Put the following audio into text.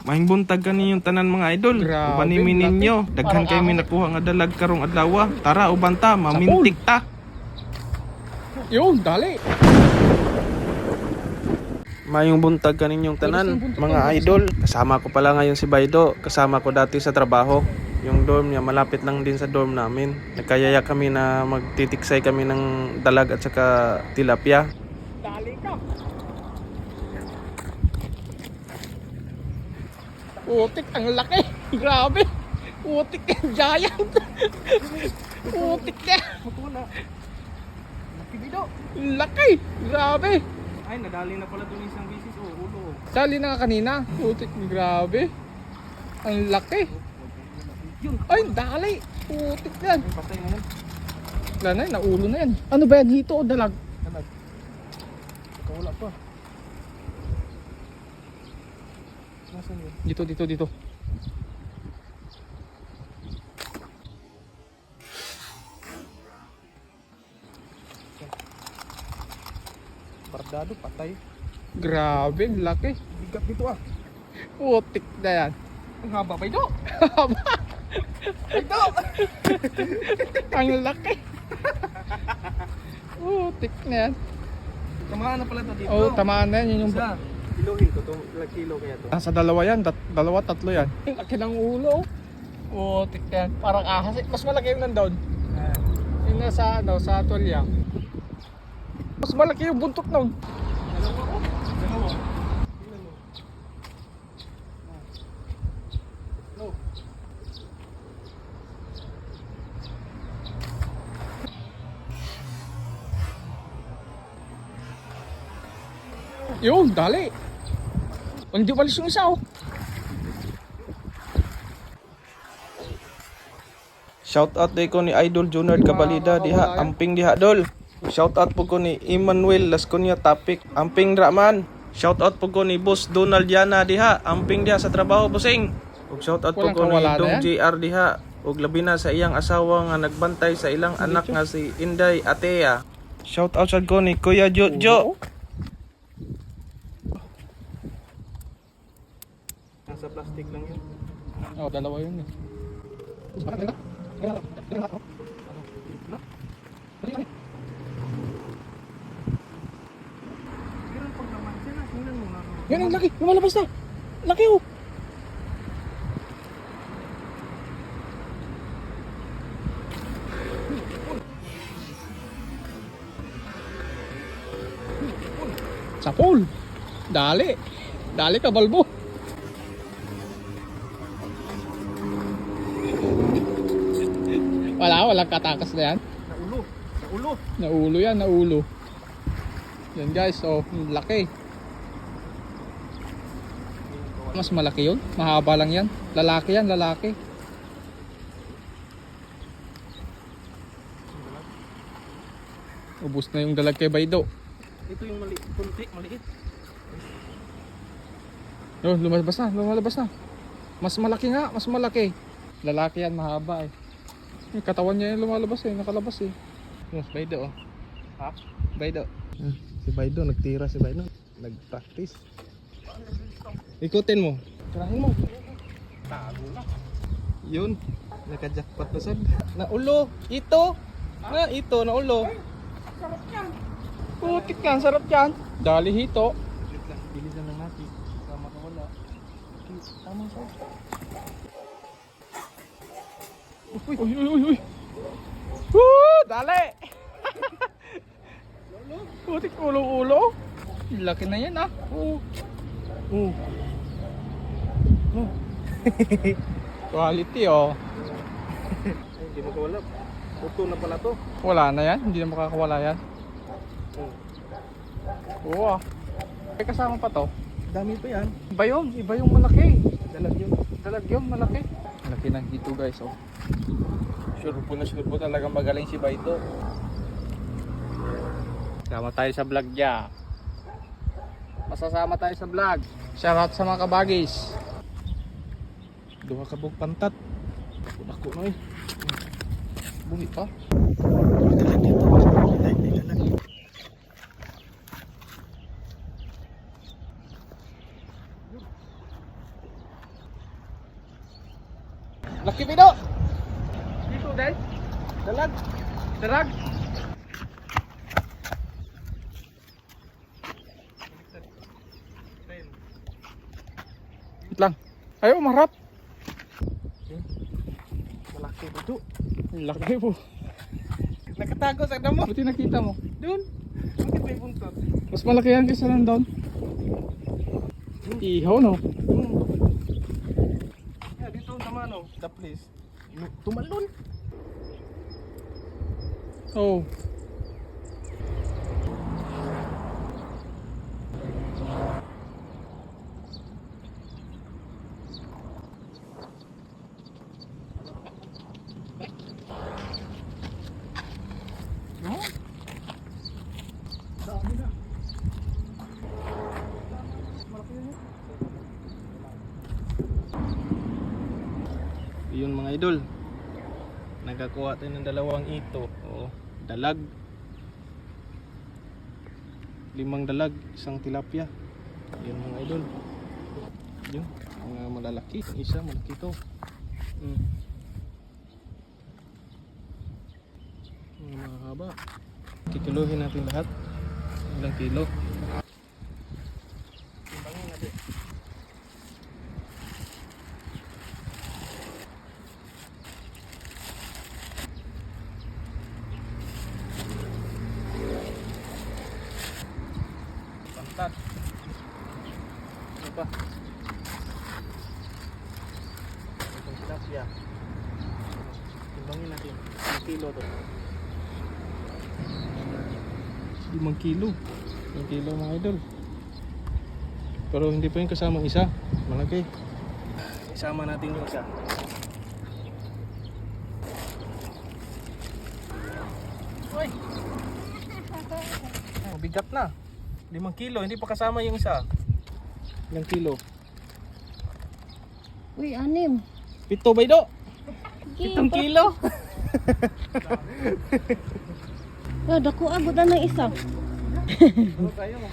Mahing buntag kaninyong tanan mga idol. Grabe, Ubanimin ninyo. laki. Daghan Parang kay mi ahas. nakuha nga dalag karong adlaw. Tara ubanta, mamintik ta. Yun, dali. Mayong buntag kaninyong tanan mga idol. Kasama ko pala ngayon si Baydo. Kasama ko dati sa trabaho. Yung dorm niya malapit lang din sa dorm namin. Nagkayaya kami na magtitiksay kami ng dalag at saka tilapia. Dali ka. Putik, ang laki. Grabe. Putik yan, giant. Putik yan. Laki Baydo. Laki. Grabe. Ay, nadali na pala doon isang bisis. Ulo. Dali na nga kanina. Putik, grabe. Ang laki. Yun. Ay, dali. Putik yan. Patay na yan. Wala na yan, naulo na yan. Ano ba yan? Hito o dalag? Dalag. Wala pa. Nasaan yun? Dito. Bardado, patay. Grabe, ang laki. Bigat dito ah. Putik na yan. Ang haba Baydo. Ito! Ang laki. Putik na yan. Tamaan na pala ito dito. Oo, tamaan na yan. Yun yung... Isa. Kilohin ko itong ilang kilo kaya to. Nasa dalawa yan. Dalawa, tatlo yan. Ang laki ng ulo. Putik na yan. Parang ahas. Mas malaki yung nandun. Yung nasa, sa tuwalya. Mas malaki yung buntot nun. Dalawa ko. Dalawa. Tingnan mo. No. Yun, dali. Hindi walis yung isa oh. Shout out day ko ni Idol Junard Cabalida diha, amping diha dol. Shout out po ko ni Emmanuel Lasconia Topic, amping raman. Shout out po ko ni Boss Donald Yana diha, amping diha sa trabaho busing. Ug shout out po Walang ko ni kawala na Dong yan? JR diha, ug labi na sa iyang asawa nga nagbantay sa ilang anak nga si Inday Atea. Shout out sad ko ni Kuya Jojo. Nasa plastic lang yun. Oh, dalawa yun eh. Pero pag naman siya, tingnan mo nga. Yan ang laki, lumalabas na. Laki oh. Sapol. Dali. Dali ka, balbo. Walang katakas na yan. Naulo. Naulo. Naulo yan, naulo. Yan guys, oh, laki. Mas malaki yun, mahaba lang yan. Lalaki yan, lalaki. Ubus na yung dalag kay Baydo. Ito yung maliit. Oh, lumalabas na. Mas malaki nga, mas malaki. Lalaki yan, mahaba eh. Yung katawan niya yung lumalabas eh, nakalabas eh. Mas Baydo oh. Ha? Baydo. Si Baydo, nagtira si Baydo. Nag-practice. Ikutin mo. Tirahin mo. Tago na. Yun. Naka-jackpot na sad. Naulo, ito. Ito, naulo. Sarap yan. Putik yan, sarap yan. Dali hito. Bilisan lang natin. Sama ka wala. Tama sa. Uy. Woo, dali. Putik ulo. Laki na yan ah. Quality oh. Ay, hindi mo kawala. Puto na pala to. Wala na yan, hindi na makakawala yan. Oo ah. May kasama pa to. Dami pa yan. Iba yung malaki. Dalag yun. Dalag yun, malaki. Malaki na dito guys oh. Sure po talagang magaling si Baydo. Sama tayo sa vlog niya. Masasama tayo sa vlog. Shoutout sa mga kabagis. Duha ka bug pantat. Ako na eh. Buhi pa. Laki Bido! Dito din? Dalag? Darag? Wait lang. Ayaw, marap. Malaki Bido. Laki po. Nakatago sa damo. Buti nakita mo. Doon. Bakit may buntot? Mas malaki yan kaysa nandun. Ihaw no? Yeah, dito tama no. The place. Tumalon. Oh. No? Dami na. Yun mga idol. Nagkakuha tayo ng dalawang ito. O, dalag. 5 dalag, 1 tilapia. Yun mga idol. Yun, mga malalaki. Isa, malaki ito. Mga mahaba. Kikiluhin natin lahat. Ilang kilo. Timbangin natin. Pantat. Ano pa? Itong tilapia. Timbangin natin. 1 kilo to. 5 kilo. 5 kilo mga idol. Pero hindi pa yung kasama isa. Malaki. Isama natin yung isa. Uy! Oh, bigat na. 5 kilo. Hindi pa kasama yung isa. Ilang kilo? Uy, 6. 7 ba ito? 7 kilo? Ah, dako abot na ng isa. Ano tayo mo?